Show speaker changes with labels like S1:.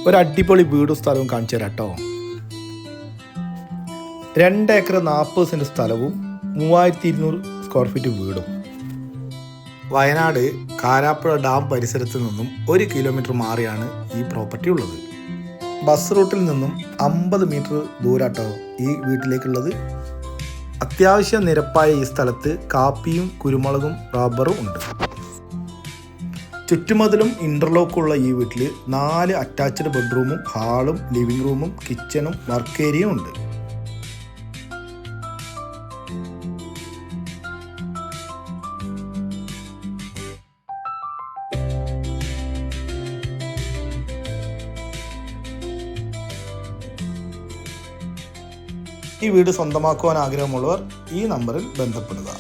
S1: ഒരു അടിപൊളി വീടും സ്ഥലവും കാണിച്ചു തരാം കേട്ടോ. 2 ഏക്കർ 40 സെൻറ്റ് സ്ഥലവും 3200 സ്ക്വയർ ഫീറ്റ് വീടും. വയനാട് കാരാപ്പുഴ ഡാം പരിസരത്ത് നിന്നും 1 കിലോമീറ്റർ മാറിയാണ് ഈ പ്രോപ്പർട്ടി ഉള്ളത്. ബസ് റൂട്ടിൽ നിന്നും 50 മീറ്റർ ദൂരാട്ടോ ഈ വീട്ടിലേക്കുള്ളത്. അത്യാവശ്യം നിരപ്പായ ഈ സ്ഥലത്ത് കാപ്പിയും കുരുമുളകും റബ്ബറും ഉണ്ട്. ചുറ്റുമതിലും ഇൻ്റർലോക്കുള്ള ഈ വീട്ടിൽ 4 അറ്റാച്ച്ഡ് ബെഡ്റൂമും ഹാളും ലിവിംഗ് റൂമും കിച്ചണും വർക്ക് ഏരിയയും ഉണ്ട്. ഈ വീട് സ്വന്തമാക്കുവാൻ ആഗ്രഹമുള്ളവർ ഈ നമ്പറിൽ ബന്ധപ്പെടുക.